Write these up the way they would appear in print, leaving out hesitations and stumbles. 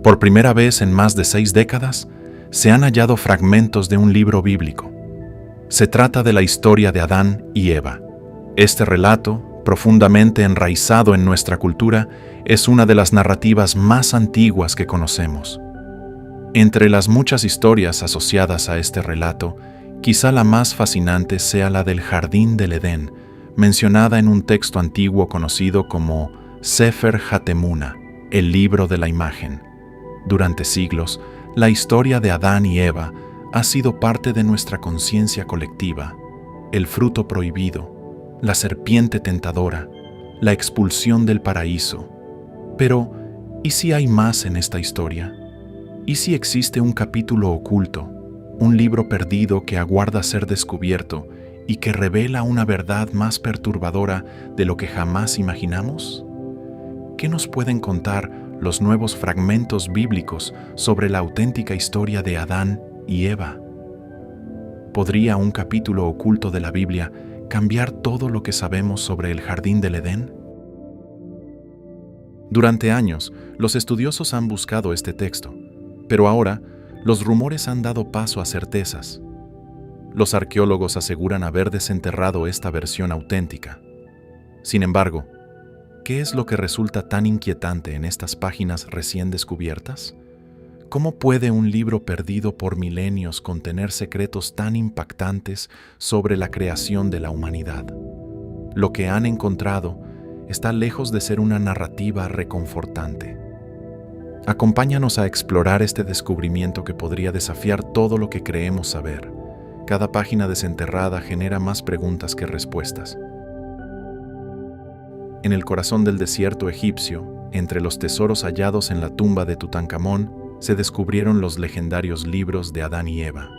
Por primera vez en más de 6 décadas, se han hallado fragmentos de un libro bíblico. Se trata de la historia de Adán y Eva. Este relato, profundamente enraizado en nuestra cultura, es una de las narrativas más antiguas que conocemos. Entre las muchas historias asociadas a este relato, quizá la más fascinante sea la del Jardín del Edén, mencionada en un texto antiguo conocido como Sefer HaTemuna, el libro de la imagen. Durante siglos, la historia de Adán y Eva ha sido parte de nuestra conciencia colectiva. El fruto prohibido, la serpiente tentadora, la expulsión del paraíso. Pero, ¿y si hay más en esta historia? ¿Y si existe un capítulo oculto, un libro perdido que aguarda ser descubierto y que revela una verdad más perturbadora de lo que jamás imaginamos? ¿Qué nos pueden contar los nuevos fragmentos bíblicos sobre la auténtica historia de Adán y Eva? ¿Podría un capítulo oculto de la Biblia cambiar todo lo que sabemos sobre el Jardín del Edén? Durante años, los estudiosos han buscado este texto, pero ahora los rumores han dado paso a certezas. Los arqueólogos aseguran haber desenterrado esta versión auténtica. Sin embargo, ¿qué es lo que resulta tan inquietante en estas páginas recién descubiertas? ¿Cómo puede un libro perdido por milenios contener secretos tan impactantes sobre la creación de la humanidad? Lo que han encontrado está lejos de ser una narrativa reconfortante. Acompáñanos a explorar este descubrimiento que podría desafiar todo lo que creemos saber. Cada página desenterrada genera más preguntas que respuestas. En el corazón del desierto egipcio, entre los tesoros hallados en la tumba de Tutankamón, se descubrieron los legendarios libros de Adán y Eva.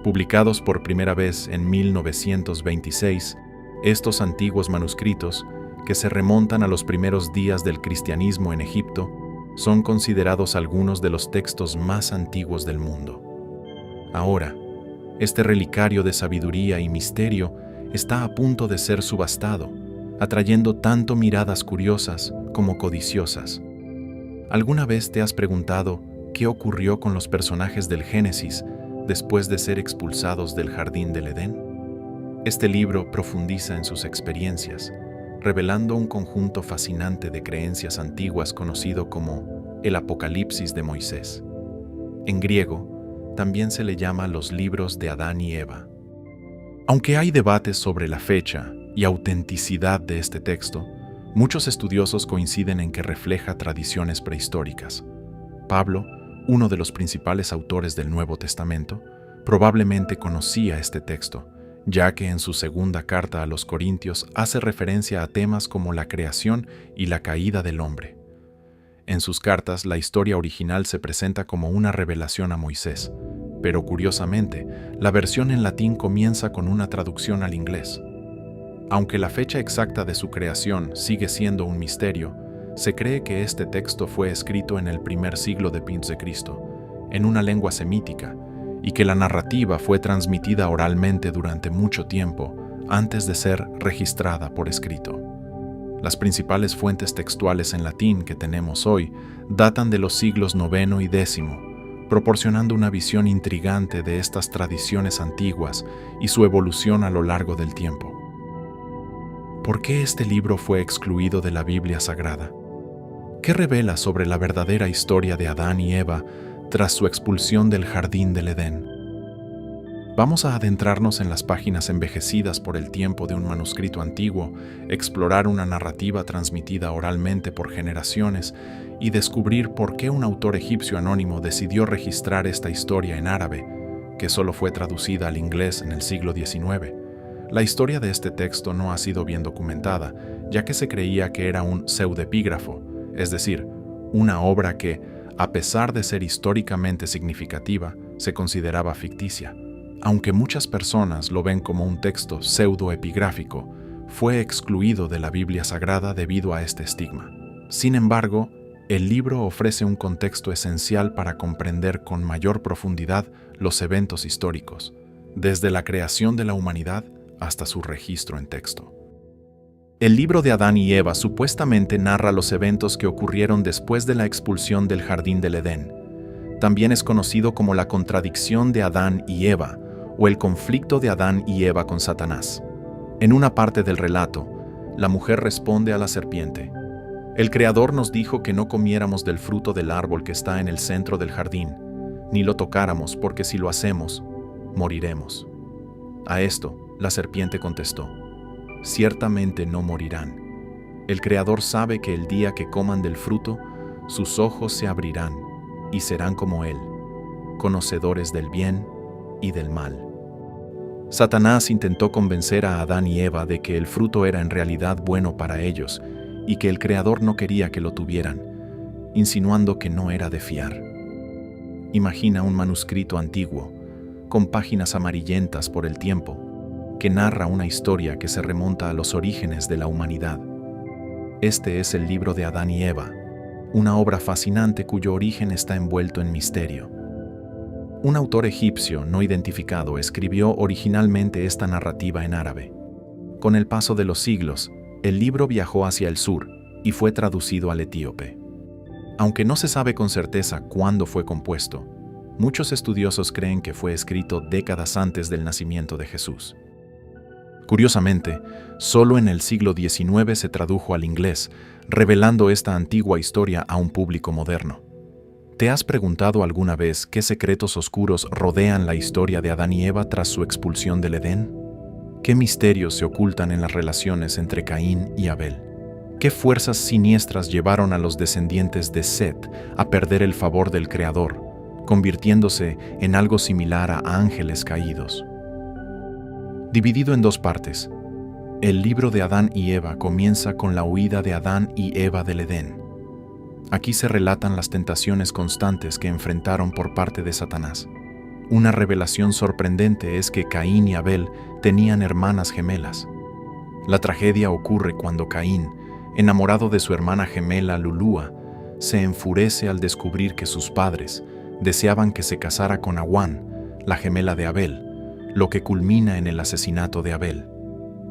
Publicados por primera vez en 1926, estos antiguos manuscritos, que se remontan a los primeros días del cristianismo en Egipto, son considerados algunos de los textos más antiguos del mundo. Ahora, este relicario de sabiduría y misterio está a punto de ser subastado, atrayendo tanto miradas curiosas como codiciosas. ¿Alguna vez te has preguntado qué ocurrió con los personajes del Génesis después de ser expulsados del Jardín del Edén? Este libro profundiza en sus experiencias, revelando un conjunto fascinante de creencias antiguas conocido como el Apocalipsis de Moisés. En griego, también se le llama los libros de Adán y Eva. Aunque hay debates sobre la fecha y autenticidad de este texto, muchos estudiosos coinciden en que refleja tradiciones prehistóricas. Pablo, uno de los principales autores del Nuevo Testamento, probablemente conocía este texto, ya que en su segunda carta a los Corintios hace referencia a temas como la creación y la caída del hombre. En sus cartas, la historia original se presenta como una revelación a Moisés, pero curiosamente, la versión en latín comienza con una traducción al inglés. Aunque la fecha exacta de su creación sigue siendo un misterio, se cree que este texto fue escrito en el primer siglo después de Cristo, en una lengua semítica, y que la narrativa fue transmitida oralmente durante mucho tiempo antes de ser registrada por escrito. Las principales fuentes textuales en latín que tenemos hoy datan de los siglos IX y X, proporcionando una visión intrigante de estas tradiciones antiguas y su evolución a lo largo del tiempo. ¿Por qué este libro fue excluido de la Biblia Sagrada? ¿Qué revela sobre la verdadera historia de Adán y Eva tras su expulsión del Jardín del Edén? Vamos a adentrarnos en las páginas envejecidas por el tiempo de un manuscrito antiguo, explorar una narrativa transmitida oralmente por generaciones y descubrir por qué un autor egipcio anónimo decidió registrar esta historia en árabe, que solo fue traducida al inglés en el siglo XIX. La historia de este texto no ha sido bien documentada, ya que se creía que era un pseudoepígrafo, es decir, una obra que, a pesar de ser históricamente significativa, se consideraba ficticia. Aunque muchas personas lo ven como un texto pseudoepigráfico, fue excluido de la Biblia Sagrada debido a este estigma. Sin embargo, el libro ofrece un contexto esencial para comprender con mayor profundidad los eventos históricos, desde la creación de la humanidad hasta su registro en texto. El libro de Adán y Eva supuestamente narra los eventos que ocurrieron después de la expulsión del jardín del Edén. También es conocido como la contradicción de Adán y Eva, o el conflicto de Adán y Eva con Satanás. En una parte del relato, la mujer responde a la serpiente: el Creador nos dijo que no comiéramos del fruto del árbol que está en el centro del jardín, ni lo tocáramos, porque si lo hacemos, moriremos. A esto, la serpiente contestó: ciertamente no morirán. El Creador sabe que el día que coman del fruto, sus ojos se abrirán y serán como Él, conocedores del bien y del mal. Satanás intentó convencer a Adán y Eva de que el fruto era en realidad bueno para ellos y que el Creador no quería que lo tuvieran, insinuando que no era de fiar. Imagina un manuscrito antiguo, con páginas amarillentas por el tiempo, que narra una historia que se remonta a los orígenes de la humanidad. Este es el libro de Adán y Eva, una obra fascinante cuyo origen está envuelto en misterio. Un autor egipcio no identificado escribió originalmente esta narrativa en árabe. Con el paso de los siglos, el libro viajó hacia el sur y fue traducido al etíope. Aunque no se sabe con certeza cuándo fue compuesto, muchos estudiosos creen que fue escrito décadas antes del nacimiento de Jesús. Curiosamente, solo en el siglo XIX se tradujo al inglés, revelando esta antigua historia a un público moderno. ¿Te has preguntado alguna vez qué secretos oscuros rodean la historia de Adán y Eva tras su expulsión del Edén? ¿Qué misterios se ocultan en las relaciones entre Caín y Abel? ¿Qué fuerzas siniestras llevaron a los descendientes de Set a perder el favor del Creador, convirtiéndose en algo similar a ángeles caídos? Dividido en dos partes, el libro de Adán y Eva comienza con la huida de Adán y Eva del Edén. Aquí se relatan las tentaciones constantes que enfrentaron por parte de Satanás. Una revelación sorprendente es que Caín y Abel tenían hermanas gemelas. La tragedia ocurre cuando Caín, enamorado de su hermana gemela Lulúa, se enfurece al descubrir que sus padres deseaban que se casara con Awan, la gemela de Abel, lo que culmina en el asesinato de Abel.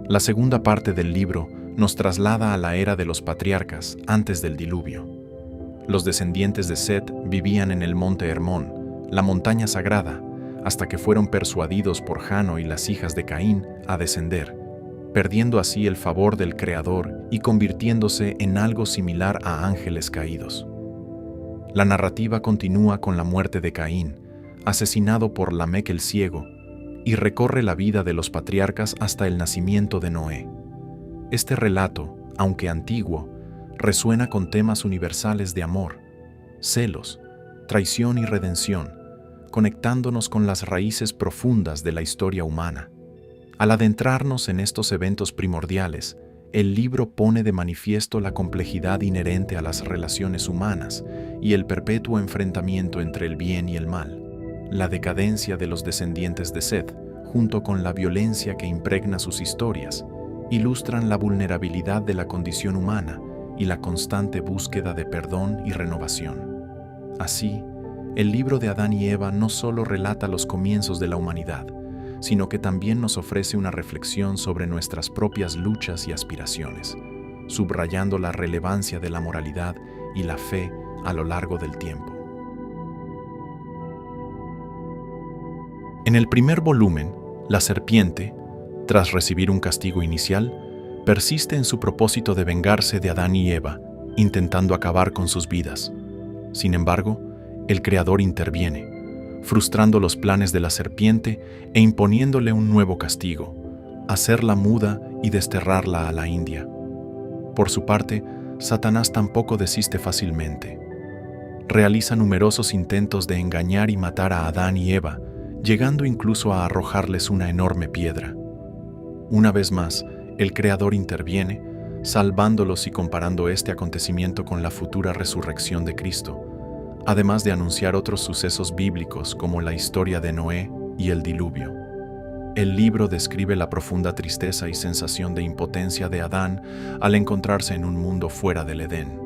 La segunda parte del libro nos traslada a la era de los patriarcas antes del diluvio. Los descendientes de Set vivían en el monte Hermón, la montaña sagrada, hasta que fueron persuadidos por Jano y las hijas de Caín a descender, perdiendo así el favor del Creador y convirtiéndose en algo similar a ángeles caídos. La narrativa continúa con la muerte de Caín, asesinado por Lamec el ciego, y recorre la vida de los patriarcas hasta el nacimiento de Noé. Este relato, aunque antiguo, resuena con temas universales de amor, celos, traición y redención, conectándonos con las raíces profundas de la historia humana. Al adentrarnos en estos eventos primordiales, el libro pone de manifiesto la complejidad inherente a las relaciones humanas y el perpetuo enfrentamiento entre el bien y el mal. La decadencia de los descendientes de Set, junto con la violencia que impregna sus historias, ilustran la vulnerabilidad de la condición humana y la constante búsqueda de perdón y renovación. Así, el libro de Adán y Eva no solo relata los comienzos de la humanidad, sino que también nos ofrece una reflexión sobre nuestras propias luchas y aspiraciones, subrayando la relevancia de la moralidad y la fe a lo largo del tiempo. En el primer volumen, la serpiente, tras recibir un castigo inicial, persiste en su propósito de vengarse de Adán y Eva, intentando acabar con sus vidas. Sin embargo, el Creador interviene, frustrando los planes de la serpiente e imponiéndole un nuevo castigo: hacerla muda y desterrarla a la India. Por su parte, Satanás tampoco desiste fácilmente. Realiza numerosos intentos de engañar y matar a Adán y Eva, llegando incluso a arrojarles una enorme piedra. Una vez más, el Creador interviene, salvándolos y comparando este acontecimiento con la futura resurrección de Cristo, además de anunciar otros sucesos bíblicos como la historia de Noé y el diluvio. El libro describe la profunda tristeza y sensación de impotencia de Adán al encontrarse en un mundo fuera del Edén.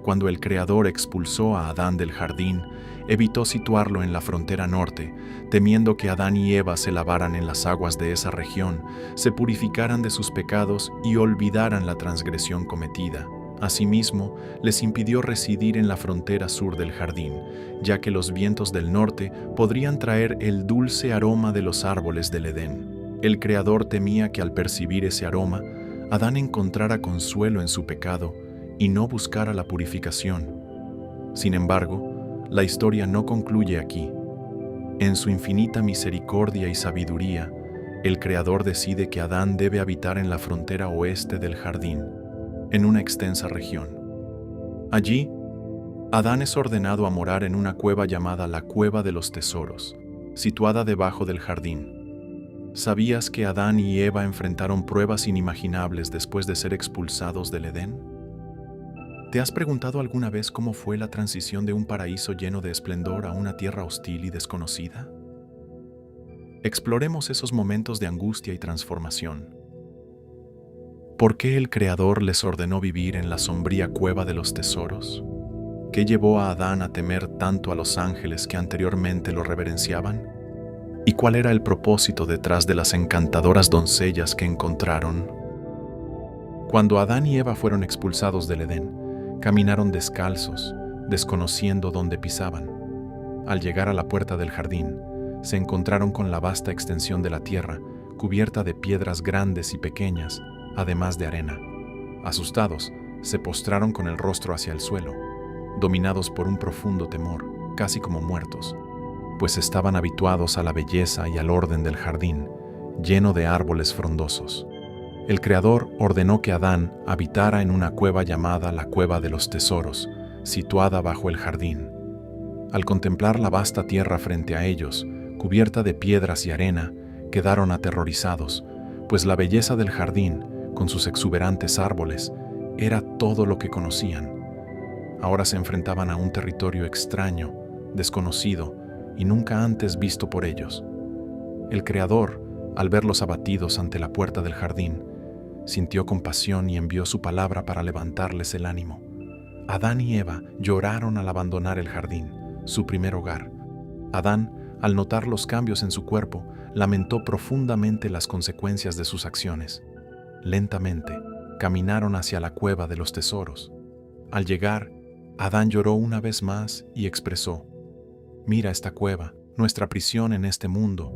cuando el Creador expulsó a Adán del jardín, evitó situarlo en la frontera norte, temiendo que Adán y Eva se lavaran en las aguas de esa región, se purificaran de sus pecados y olvidaran la transgresión cometida. Asimismo, les impidió residir en la frontera sur del jardín, ya que los vientos del norte podrían traer el dulce aroma de los árboles del Edén. El Creador temía que al percibir ese aroma, Adán encontrara consuelo en su pecado y no buscara la purificación. Sin embargo, la historia no concluye aquí. En su infinita misericordia y sabiduría, el Creador decide que Adán debe habitar en la frontera oeste del jardín, en una extensa región. Allí, Adán es ordenado a morar en una cueva llamada la Cueva de los Tesoros, situada debajo del jardín. ¿Sabías que Adán y Eva enfrentaron pruebas inimaginables después de ser expulsados del Edén? ¿Te has preguntado alguna vez cómo fue la transición de un paraíso lleno de esplendor a una tierra hostil y desconocida? Exploremos esos momentos de angustia y transformación. ¿Por qué el Creador les ordenó vivir en la sombría cueva de los tesoros? ¿Qué llevó a Adán a temer tanto a los ángeles que anteriormente lo reverenciaban? ¿Y cuál era el propósito detrás de las encantadoras doncellas que encontraron? Cuando Adán y Eva fueron expulsados del Edén, caminaron descalzos, desconociendo dónde pisaban. Al llegar a la puerta del jardín, se encontraron con la vasta extensión de la tierra, cubierta de piedras grandes y pequeñas, además de arena. Asustados, se postraron con el rostro hacia el suelo, dominados por un profundo temor, casi como muertos, pues estaban habituados a la belleza y al orden del jardín, lleno de árboles frondosos. El Creador ordenó que Adán habitara en una cueva llamada la Cueva de los Tesoros, situada bajo el jardín. Al contemplar la vasta tierra frente a ellos, cubierta de piedras y arena, quedaron aterrorizados, pues la belleza del jardín, con sus exuberantes árboles, era todo lo que conocían. Ahora se enfrentaban a un territorio extraño, desconocido y nunca antes visto por ellos. El Creador, al verlos abatidos ante la puerta del jardín, sintió compasión y envió su palabra para levantarles el ánimo. Adán y Eva lloraron al abandonar el jardín, su primer hogar. Adán, al notar los cambios en su cuerpo, lamentó profundamente las consecuencias de sus acciones. Lentamente, caminaron hacia la Cueva de los Tesoros. Al llegar, Adán lloró una vez más y expresó: «Mira esta cueva, nuestra prisión en este mundo,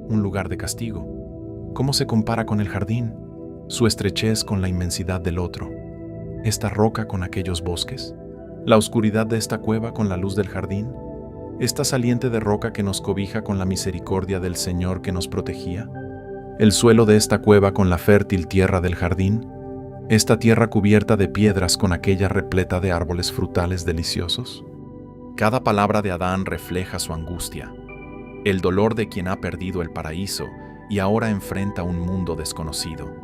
un lugar de castigo. ¿Cómo se compara con el jardín? Su estrechez con la inmensidad del otro. ¿Esta roca con aquellos bosques? ¿La oscuridad de esta cueva con la luz del jardín? ¿Esta saliente de roca que nos cobija con la misericordia del Señor que nos protegía? ¿El suelo de esta cueva con la fértil tierra del jardín? ¿Esta tierra cubierta de piedras con aquella repleta de árboles frutales deliciosos?» Cada palabra de Adán refleja su angustia, el dolor de quien ha perdido el paraíso y ahora enfrenta un mundo desconocido.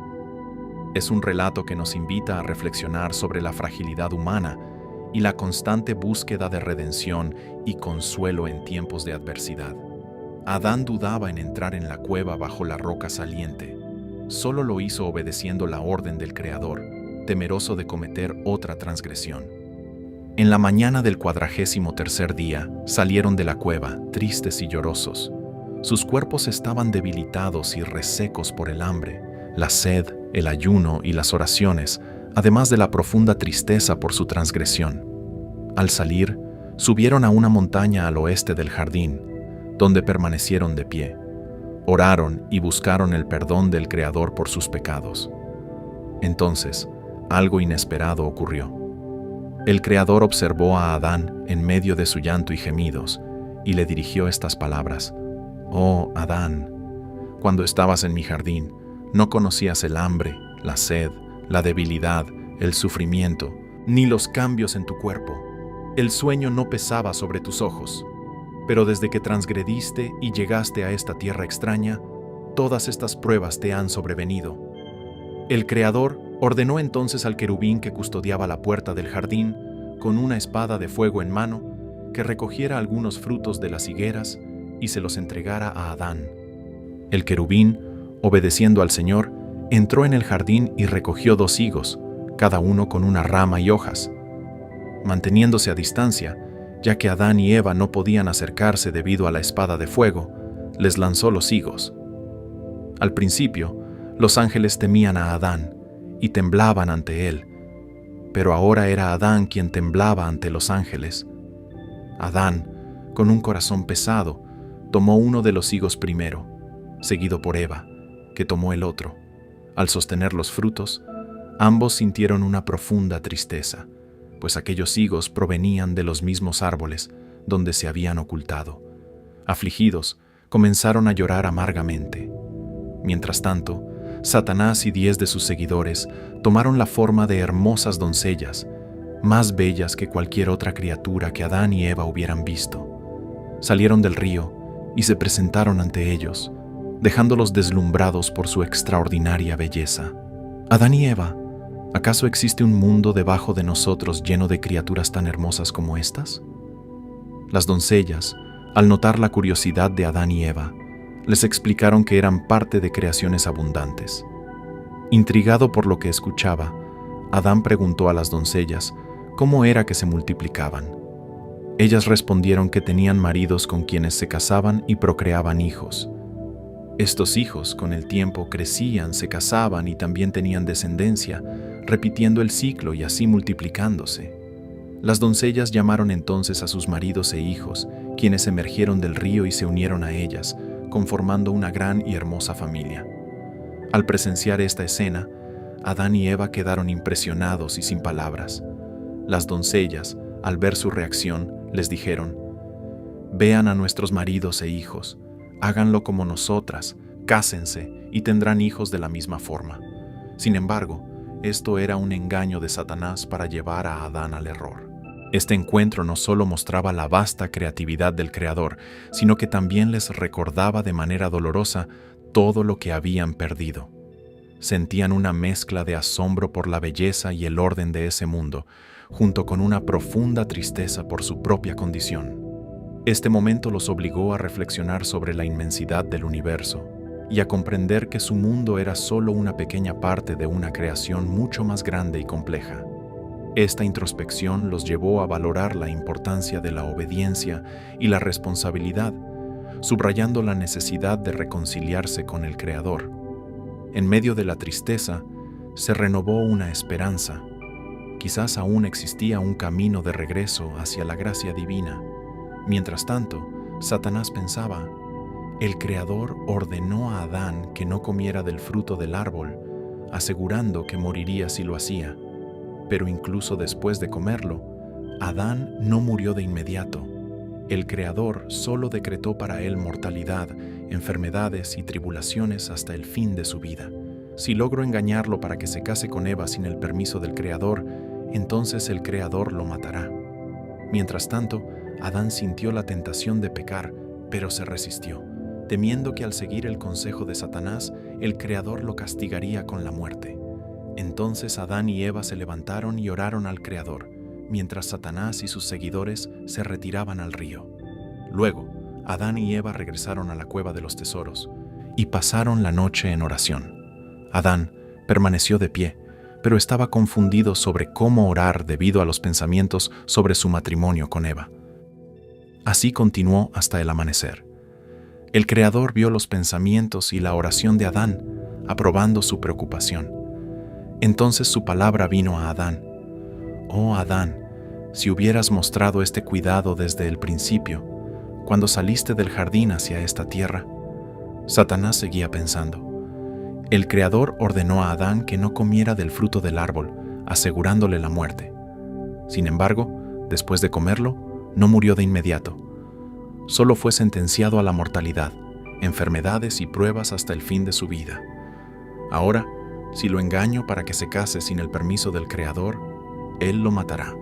Es un relato que nos invita a reflexionar sobre la fragilidad humana y la constante búsqueda de redención y consuelo en tiempos de adversidad. Adán dudaba en entrar en la cueva bajo la roca saliente. Solo lo hizo obedeciendo la orden del Creador, temeroso de cometer otra transgresión. En la mañana del 43º día, salieron de la cueva, tristes y llorosos. Sus cuerpos estaban debilitados y resecos por el hambre, la sed, el ayuno y las oraciones, además de la profunda tristeza por su transgresión. Al salir, subieron a una montaña al oeste del jardín, donde permanecieron de pie. Oraron y buscaron el perdón del Creador por sus pecados. Entonces, algo inesperado ocurrió. El Creador observó a Adán en medio de su llanto y gemidos, y le dirigió estas palabras: «Oh, Adán, cuando estabas en mi jardín, no conocías el hambre, la sed, la debilidad, el sufrimiento, ni los cambios en tu cuerpo. El sueño no pesaba sobre tus ojos. Pero desde que transgrediste y llegaste a esta tierra extraña, todas estas pruebas te han sobrevenido». El Creador ordenó entonces al querubín que custodiaba la puerta del jardín, con una espada de fuego en mano, que recogiera algunos frutos de las higueras y se los entregara a Adán. El querubín, obedeciendo al Señor, entró en el jardín y recogió 2 higos, cada uno con una rama y hojas. manteniéndose a distancia, ya que Adán y Eva no podían acercarse debido a la espada de fuego, les lanzó los higos. Al principio, los ángeles temían a Adán y temblaban ante él, pero ahora era Adán quien temblaba ante los ángeles. Adán, con un corazón pesado, tomó uno de los higos primero, seguido por Eva, que tomó el otro. Al sostener los frutos, ambos sintieron una profunda tristeza, pues aquellos higos provenían de los mismos árboles donde se habían ocultado. Afligidos, comenzaron a llorar amargamente. Mientras tanto, Satanás y 10 de sus seguidores tomaron la forma de hermosas doncellas, más bellas que cualquier otra criatura que Adán y Eva hubieran visto. Salieron del río y se presentaron ante ellos, dejándolos deslumbrados por su extraordinaria belleza. Adán y Eva, ¿acaso existe un mundo debajo de nosotros lleno de criaturas tan hermosas como estas? Las doncellas, al notar la curiosidad de Adán y Eva, les explicaron que eran parte de creaciones abundantes. Intrigado por lo que escuchaba, Adán preguntó a las doncellas cómo era que se multiplicaban. Ellas respondieron que tenían maridos con quienes se casaban y procreaban hijos. Estos hijos, con el tiempo, crecían, se casaban y también tenían descendencia, repitiendo el ciclo y así multiplicándose. Las doncellas llamaron entonces a sus maridos e hijos, quienes emergieron del río y se unieron a ellas, conformando una gran y hermosa familia. Al presenciar esta escena, Adán y Eva quedaron impresionados y sin palabras. Las doncellas, al ver su reacción, les dijeron: «Vean a nuestros maridos e hijos, háganlo como nosotras, cásense y tendrán hijos de la misma forma». Sin embargo, esto era un engaño de Satanás para llevar a Adán al error. Este encuentro no solo mostraba la vasta creatividad del Creador, sino que también les recordaba de manera dolorosa todo lo que habían perdido. Sentían una mezcla de asombro por la belleza y el orden de ese mundo, junto con una profunda tristeza por su propia condición. Este momento los obligó a reflexionar sobre la inmensidad del universo y a comprender que su mundo era solo una pequeña parte de una creación mucho más grande y compleja. Esta introspección los llevó a valorar la importancia de la obediencia y la responsabilidad, subrayando la necesidad de reconciliarse con el Creador. En medio de la tristeza, se renovó una esperanza. Quizás aún existía un camino de regreso hacia la gracia divina. Mientras tanto, Satanás pensaba: el Creador ordenó a Adán que no comiera del fruto del árbol, asegurando que moriría si lo hacía. Pero incluso después de comerlo, Adán no murió de inmediato. El Creador solo decretó para él mortalidad, enfermedades y tribulaciones hasta el fin de su vida. Si logro engañarlo para que se case con Eva sin el permiso del Creador, entonces el Creador lo matará. Mientras tanto, Adán sintió la tentación de pecar, pero se resistió, temiendo que al seguir el consejo de Satanás, el Creador lo castigaría con la muerte. Entonces Adán y Eva se levantaron y oraron al Creador, mientras Satanás y sus seguidores se retiraban al río. Luego, Adán y Eva regresaron a la cueva de los tesoros y pasaron la noche en oración. Adán permaneció de pie, pero estaba confundido sobre cómo orar debido a los pensamientos sobre su matrimonio con Eva. Así continuó hasta el amanecer. El Creador vio los pensamientos y la oración de Adán, aprobando su preocupación. Entonces su palabra vino a Adán: «Oh Adán, si hubieras mostrado este cuidado desde el principio, cuando saliste del jardín hacia esta tierra». Satanás seguía pensando. El Creador ordenó a Adán que no comiera del fruto del árbol, asegurándole la muerte. Sin embargo, después de comerlo, no murió de inmediato. Solo fue sentenciado a la mortalidad, enfermedades y pruebas hasta el fin de su vida. Ahora, si lo engaño para que se case sin el permiso del Creador, él lo matará.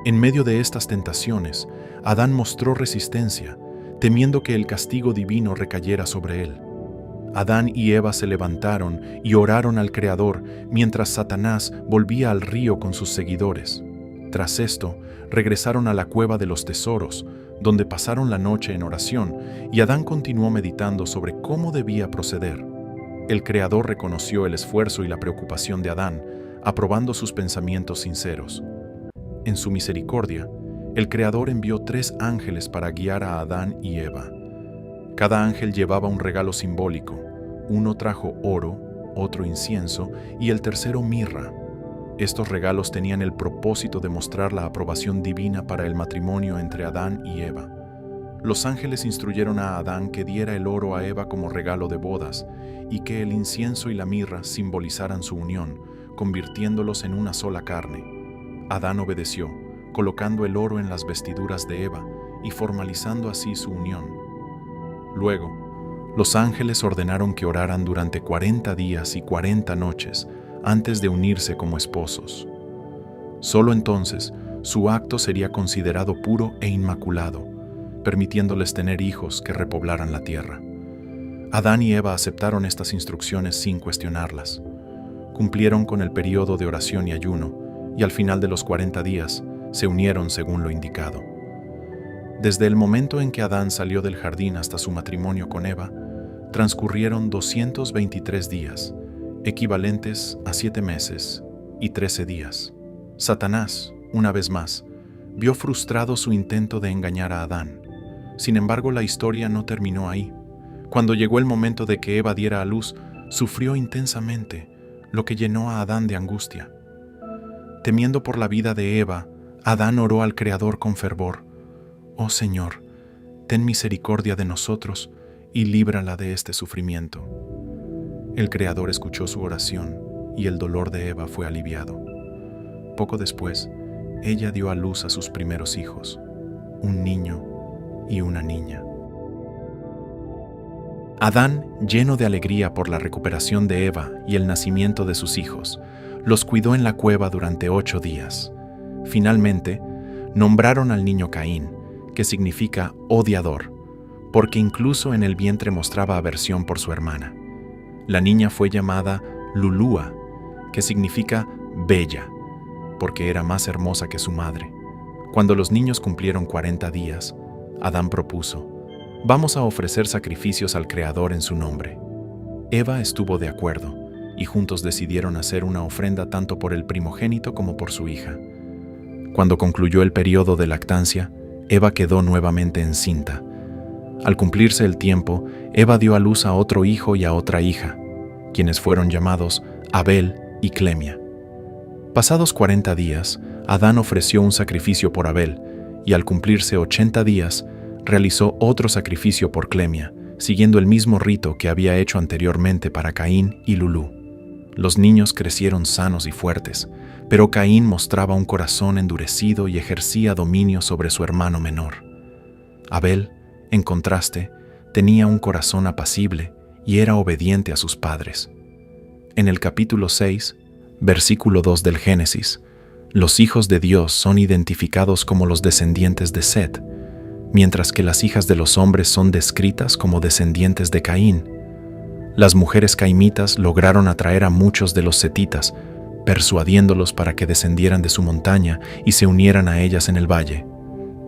En medio de estas tentaciones, Adán mostró resistencia, temiendo que el castigo divino recayera sobre él. Adán y Eva se levantaron y oraron al Creador mientras Satanás volvía al río con sus seguidores. Tras esto, regresaron a la cueva de los tesoros, donde pasaron la noche en oración, y Adán continuó meditando sobre cómo debía proceder. El Creador reconoció el esfuerzo y la preocupación de Adán, aprobando sus pensamientos sinceros. en su misericordia, el Creador envió 3 ángeles para guiar a Adán y Eva. Cada ángel llevaba un regalo simbólico. Uno trajo oro, otro incienso y el tercero mirra. Estos regalos tenían el propósito de mostrar la aprobación divina para el matrimonio entre Adán y Eva. Los ángeles instruyeron a Adán que diera el oro a Eva como regalo de bodas y que el incienso y la mirra simbolizaran su unión, convirtiéndolos en una sola carne. Adán obedeció, colocando el oro en las vestiduras de Eva y formalizando así su unión. Luego, los ángeles ordenaron que oraran durante 40 días y 40 noches antes de unirse como esposos. Solo entonces su acto sería considerado puro e inmaculado, permitiéndoles tener hijos que repoblaran la tierra. Adán y Eva aceptaron estas instrucciones sin cuestionarlas. Cumplieron con el periodo de oración y ayuno, y al final de los 40 días se unieron según lo indicado. Desde el momento en que Adán salió del jardín hasta su matrimonio con Eva, transcurrieron 223 días, equivalentes a 7 meses y 13 días. Satanás, una vez más, vio frustrado su intento de engañar a Adán. Sin embargo, la historia no terminó ahí. Cuando llegó el momento de que Eva diera a luz, sufrió intensamente, lo que llenó a Adán de angustia. Temiendo por la vida de Eva, Adán oró al Creador con fervor: «Oh Señor, ten misericordia de nosotros y líbrala de este sufrimiento». El Creador escuchó su oración y el dolor de Eva fue aliviado. Poco después, ella dio a luz a sus primeros hijos, un niño y una niña. Adán, lleno de alegría por la recuperación de Eva y el nacimiento de sus hijos, los cuidó en la cueva durante 8 días. Finalmente, nombraron al niño Caín, que significa odiador, porque incluso en el vientre mostraba aversión por su hermana. La niña fue llamada Lulúa, que significa bella, porque era más hermosa que su madre. Cuando los niños cumplieron 40 días, Adán propuso: «Vamos a ofrecer sacrificios al Creador en su nombre». Eva estuvo de acuerdo, y juntos decidieron hacer una ofrenda tanto por el primogénito como por su hija. Cuando concluyó el periodo de lactancia, Eva quedó nuevamente encinta. Al cumplirse el tiempo, Eva dio a luz a otro hijo y a otra hija, quienes fueron llamados Abel y Clemia. Pasados 40 días, Adán ofreció un sacrificio por Abel, y al cumplirse 80 días, realizó otro sacrificio por Clemia, siguiendo el mismo rito que había hecho anteriormente para Caín y Lulú. Los niños crecieron sanos y fuertes, pero Caín mostraba un corazón endurecido y ejercía dominio sobre su hermano menor. Abel, en contraste, tenía un corazón apacible y era obediente a sus padres. En el capítulo 6, versículo 2 del Génesis, los hijos de Dios son identificados como los descendientes de Set, mientras que las hijas de los hombres son descritas como descendientes de Caín. Las mujeres caimitas lograron atraer a muchos de los setitas, persuadiéndolos para que descendieran de su montaña y se unieran a ellas en el valle.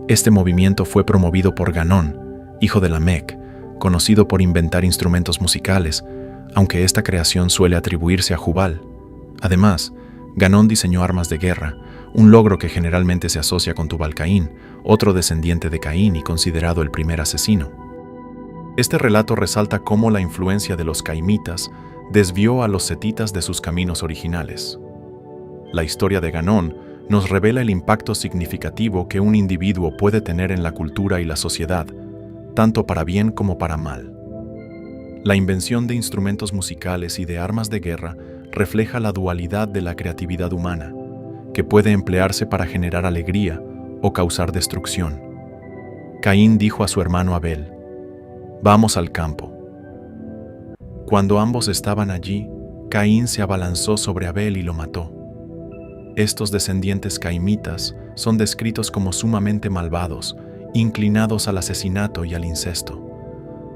Este movimiento fue promovido por Ganón, hijo de Lamec, conocido por inventar instrumentos musicales, aunque esta creación suele atribuirse a Jubal. Además, Ganón diseñó armas de guerra, un logro que generalmente se asocia con Tubal-Caín, otro descendiente de Caín y considerado el primer asesino. Este relato resalta cómo la influencia de los caimitas desvió a los setitas de sus caminos originales. La historia de Ganón nos revela el impacto significativo que un individuo puede tener en la cultura y la sociedad, tanto para bien como para mal. La invención de instrumentos musicales y de armas de guerra refleja la dualidad de la creatividad humana, que puede emplearse para generar alegría o causar destrucción. Caín dijo a su hermano Abel: «Vamos al campo». Cuando ambos estaban allí, Caín se abalanzó sobre Abel y lo mató. Estos descendientes caimitas son descritos como sumamente malvados, inclinados al asesinato y al incesto.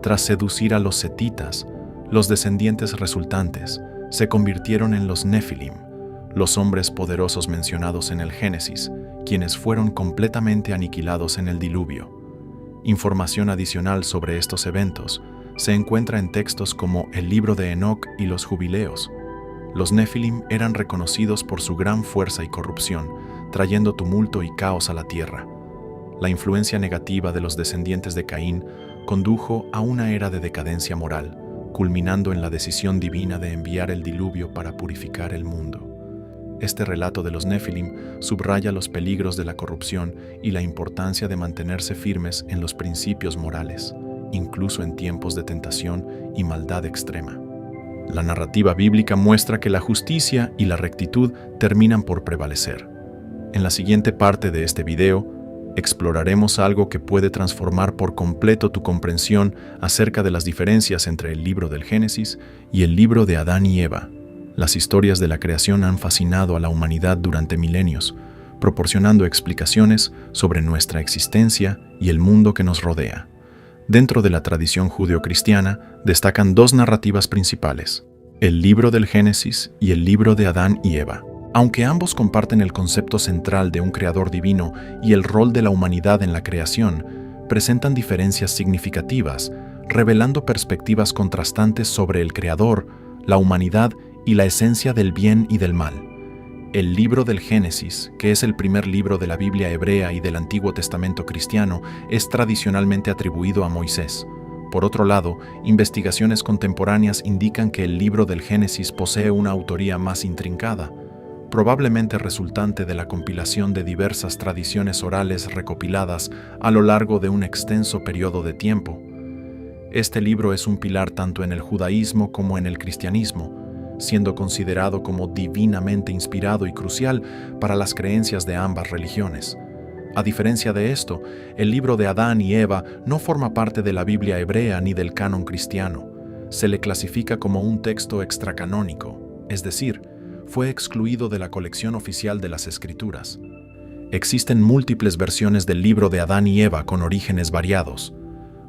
Tras seducir a los setitas, los descendientes resultantes se convirtieron en los Nefilim, los hombres poderosos mencionados en el Génesis, quienes fueron completamente aniquilados en el diluvio. Información adicional sobre estos eventos se encuentra en textos como el libro de Enoc y los Jubileos. Los Nefilim eran reconocidos por su gran fuerza y corrupción, trayendo tumulto y caos a la tierra. La influencia negativa de los descendientes de Caín condujo a una era de decadencia moral, culminando en la decisión divina de enviar el diluvio para purificar el mundo. Este relato de los Nefilim subraya los peligros de la corrupción y la importancia de mantenerse firmes en los principios morales, incluso en tiempos de tentación y maldad extrema. La narrativa bíblica muestra que la justicia y la rectitud terminan por prevalecer. En la siguiente parte de este video, exploraremos algo que puede transformar por completo tu comprensión acerca de las diferencias entre el libro del Génesis y el libro de Adán y Eva. Las historias de la creación han fascinado a la humanidad durante milenios, proporcionando explicaciones sobre nuestra existencia y el mundo que nos rodea. Dentro de la tradición judeocristiana destacan dos narrativas principales: el libro del Génesis y el libro de Adán y Eva. Aunque ambos comparten el concepto central de un creador divino y el rol de la humanidad en la creación, presentan diferencias significativas, revelando perspectivas contrastantes sobre el creador, la humanidad y la esencia del bien y del mal. El libro del Génesis, que es el primer libro de la Biblia hebrea y del Antiguo Testamento cristiano, es tradicionalmente atribuido a Moisés. Por otro lado, investigaciones contemporáneas indican que el libro del Génesis posee una autoría más intrincada, probablemente resultante de la compilación de diversas tradiciones orales recopiladas a lo largo de un extenso periodo de tiempo. Este libro es un pilar tanto en el judaísmo como en el cristianismo, siendo considerado como divinamente inspirado y crucial para las creencias de ambas religiones. A diferencia de esto, el libro de Adán y Eva no forma parte de la Biblia hebrea ni del canon cristiano. Se le clasifica como un texto extracanónico, es decir, fue excluido de la colección oficial de las Escrituras. Existen múltiples versiones del libro de Adán y Eva con orígenes variados.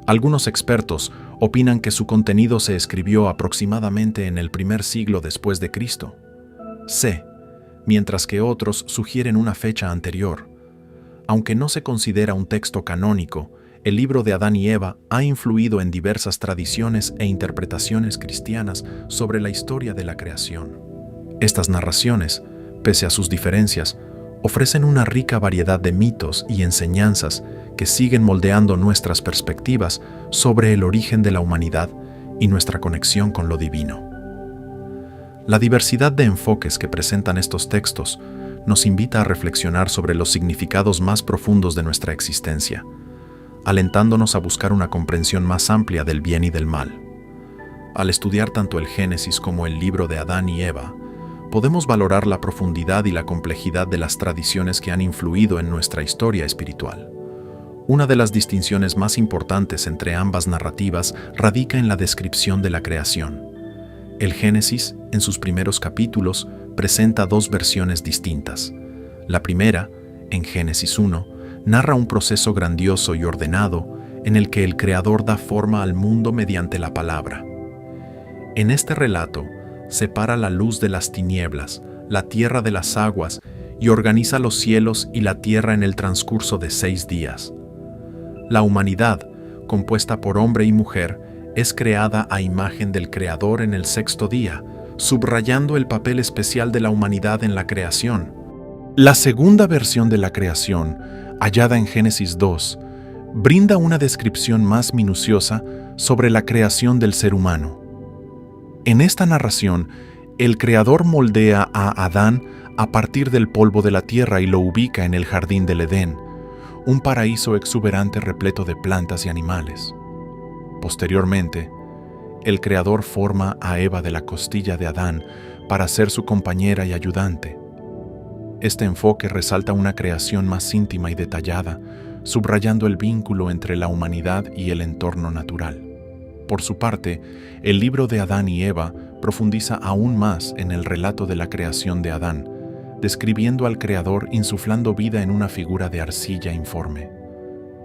Algunos expertos opinan que su contenido se escribió aproximadamente en el primer siglo después de Cristo. Mientras que otros sugieren una fecha anterior. Aunque no se considera un texto canónico, el libro de Adán y Eva ha influido en diversas tradiciones e interpretaciones cristianas sobre la historia de la creación. Estas narraciones, pese a sus diferencias, ofrecen una rica variedad de mitos y enseñanzas que siguen moldeando nuestras perspectivas sobre el origen de la humanidad y nuestra conexión con lo divino. La diversidad de enfoques que presentan estos textos nos invita a reflexionar sobre los significados más profundos de nuestra existencia, alentándonos a buscar una comprensión más amplia del bien y del mal. Al estudiar tanto el Génesis como el libro de Adán y Eva, podemos valorar la profundidad y la complejidad de las tradiciones que han influido en nuestra historia espiritual. Una de las distinciones más importantes entre ambas narrativas radica en la descripción de la creación. El Génesis, en sus primeros capítulos, presenta dos versiones distintas. La primera, en Génesis 1, narra un proceso grandioso y ordenado en el que el Creador da forma al mundo mediante la palabra. En este relato, separa la luz de las tinieblas, la tierra de las aguas, y organiza los cielos y la tierra en el transcurso de 6 días. La humanidad, compuesta por hombre y mujer, es creada a imagen del Creador en el 6º día, subrayando el papel especial de la humanidad en la creación. La segunda versión de la creación, hallada en Génesis 2, brinda una descripción más minuciosa sobre la creación del ser humano. En esta narración, el Creador moldea a Adán a partir del polvo de la tierra y lo ubica en el jardín del Edén, un paraíso exuberante repleto de plantas y animales. Posteriormente, el Creador forma a Eva de la costilla de Adán para ser su compañera y ayudante. Este enfoque resalta una creación más íntima y detallada, subrayando el vínculo entre la humanidad y el entorno natural. Por su parte, el libro de Adán y Eva profundiza aún más en el relato de la creación de Adán, describiendo al Creador insuflando vida en una figura de arcilla informe.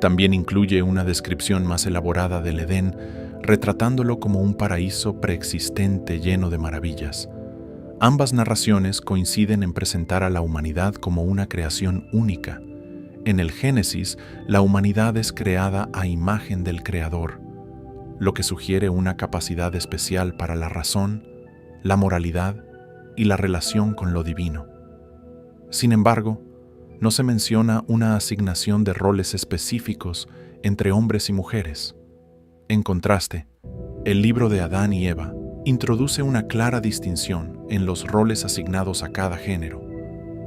También incluye una descripción más elaborada del Edén, retratándolo como un paraíso preexistente lleno de maravillas. Ambas narraciones coinciden en presentar a la humanidad como una creación única. En el Génesis, la humanidad es creada a imagen del Creador, lo que sugiere una capacidad especial para la razón, la moralidad y la relación con lo divino. Sin embargo, no se menciona una asignación de roles específicos entre hombres y mujeres. En contraste, el libro de Adán y Eva introduce una clara distinción en los roles asignados a cada género.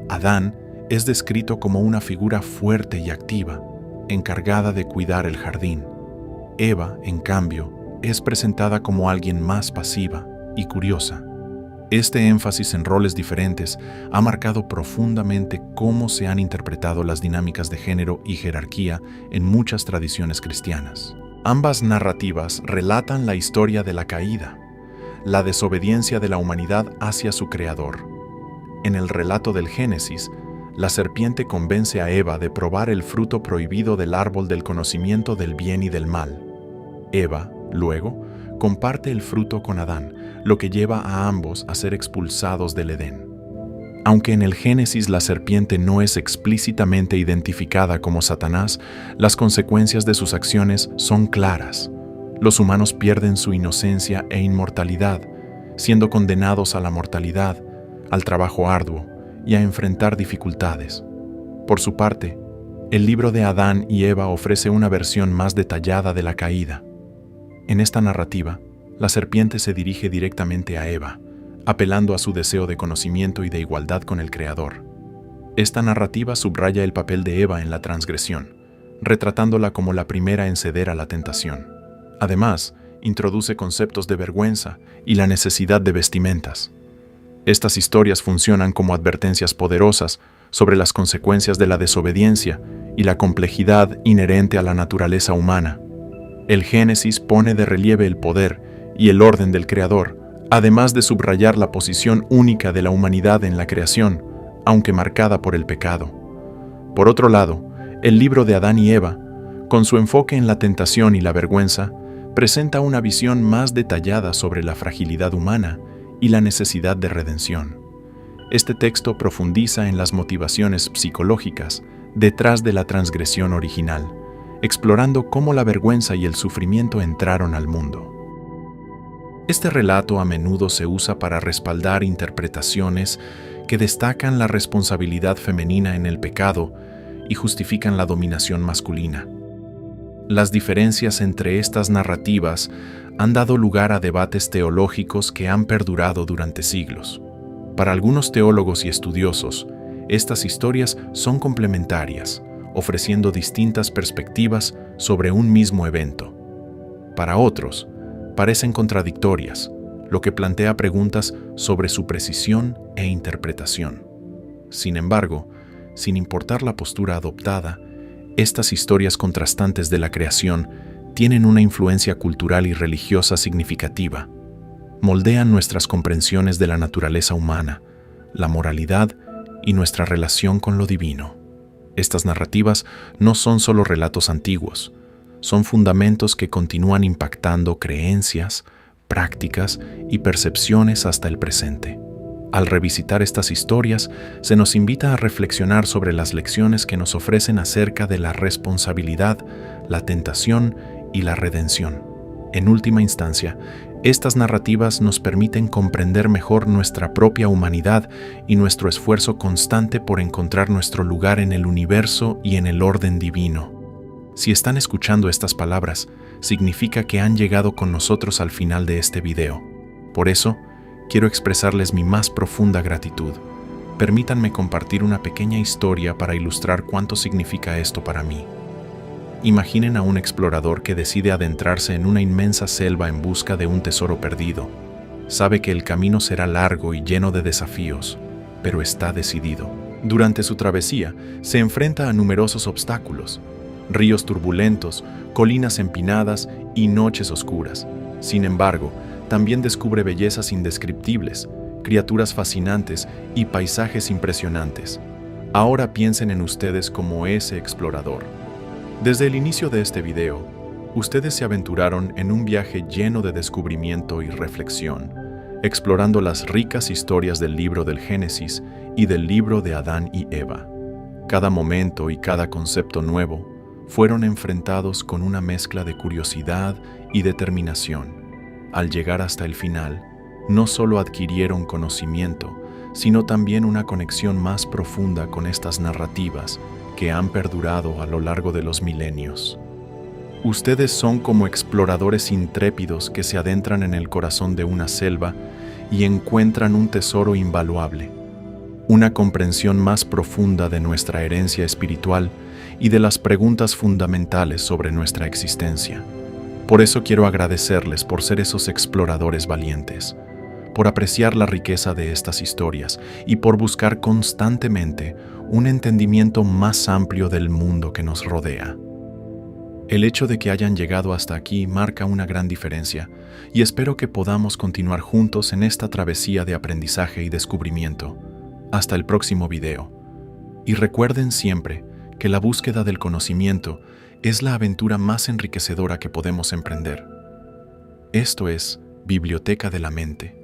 Adán es descrito como una figura fuerte y activa, encargada de cuidar el jardín. Eva, en cambio, es presentada como alguien más pasiva y curiosa. Este énfasis en roles diferentes ha marcado profundamente cómo se han interpretado las dinámicas de género y jerarquía en muchas tradiciones cristianas. Ambas narrativas relatan la historia de la caída, la desobediencia de la humanidad hacia su Creador. En el relato del Génesis, la serpiente convence a Eva de probar el fruto prohibido del árbol del conocimiento del bien y del mal. Eva, luego, comparte el fruto con Adán, lo que lleva a ambos a ser expulsados del Edén. Aunque en el Génesis la serpiente no es explícitamente identificada como Satanás, las consecuencias de sus acciones son claras. Los humanos pierden su inocencia e inmortalidad, siendo condenados a la mortalidad, al trabajo arduo y a enfrentar dificultades. Por su parte, el libro de Adán y Eva ofrece una versión más detallada de la caída. En esta narrativa, la serpiente se dirige directamente a Eva, apelando a su deseo de conocimiento y de igualdad con el Creador. Esta narrativa subraya el papel de Eva en la transgresión, retratándola como la primera en ceder a la tentación. Además, introduce conceptos de vergüenza y la necesidad de vestimentas. Estas historias funcionan como advertencias poderosas sobre las consecuencias de la desobediencia y la complejidad inherente a la naturaleza humana. El Génesis pone de relieve el poder y el orden del Creador, además de subrayar la posición única de la humanidad en la creación, aunque marcada por el pecado. Por otro lado, el libro de Adán y Eva, con su enfoque en la tentación y la vergüenza, presenta una visión más detallada sobre la fragilidad humana y la necesidad de redención. Este texto profundiza en las motivaciones psicológicas detrás de la transgresión original, explorando cómo la vergüenza y el sufrimiento entraron al mundo. Este relato a menudo se usa para respaldar interpretaciones que destacan la responsabilidad femenina en el pecado y justifican la dominación masculina. Las diferencias entre estas narrativas han dado lugar a debates teológicos que han perdurado durante siglos. Para algunos teólogos y estudiosos, estas historias son complementarias, ofreciendo distintas perspectivas sobre un mismo evento. Para otros, parecen contradictorias, lo que plantea preguntas sobre su precisión e interpretación. Sin embargo, sin importar la postura adoptada, estas historias contrastantes de la creación tienen una influencia cultural y religiosa significativa. Moldean nuestras comprensiones de la naturaleza humana, la moralidad y nuestra relación con lo divino. Estas narrativas no son solo relatos antiguos, son fundamentos que continúan impactando creencias, prácticas y percepciones hasta el presente. Al revisitar estas historias, se nos invita a reflexionar sobre las lecciones que nos ofrecen acerca de la responsabilidad, la tentación y la redención. En última instancia, estas narrativas nos permiten comprender mejor nuestra propia humanidad y nuestro esfuerzo constante por encontrar nuestro lugar en el universo y en el orden divino. Si están escuchando estas palabras, significa que han llegado con nosotros al final de este video. Por eso, quiero expresarles mi más profunda gratitud. Permítanme compartir una pequeña historia para ilustrar cuánto significa esto para mí. Imaginen a un explorador que decide adentrarse en una inmensa selva en busca de un tesoro perdido. Sabe que el camino será largo y lleno de desafíos, pero está decidido. Durante su travesía, se enfrenta a numerosos obstáculos: ríos turbulentos, colinas empinadas y noches oscuras. Sin embargo, también descubre bellezas indescriptibles, criaturas fascinantes y paisajes impresionantes. Ahora piensen en ustedes como ese explorador. Desde el inicio de este video, ustedes se aventuraron en un viaje lleno de descubrimiento y reflexión, explorando las ricas historias del libro del Génesis y del libro de Adán y Eva. Cada momento y cada concepto nuevo fueron enfrentados con una mezcla de curiosidad y determinación. Al llegar hasta el final, no solo adquirieron conocimiento, sino también una conexión más profunda con estas narrativas que han perdurado a lo largo de los milenios. Ustedes son como exploradores intrépidos que se adentran en el corazón de una selva y encuentran un tesoro invaluable, una comprensión más profunda de nuestra herencia espiritual y de las preguntas fundamentales sobre nuestra existencia. Por eso quiero agradecerles por ser esos exploradores valientes, por apreciar la riqueza de estas historias y por buscar constantemente un entendimiento más amplio del mundo que nos rodea. El hecho de que hayan llegado hasta aquí marca una gran diferencia y espero que podamos continuar juntos en esta travesía de aprendizaje y descubrimiento. Hasta el próximo video. Y recuerden siempre que la búsqueda del conocimiento es la aventura más enriquecedora que podemos emprender. Esto es Biblioteca de la Mente.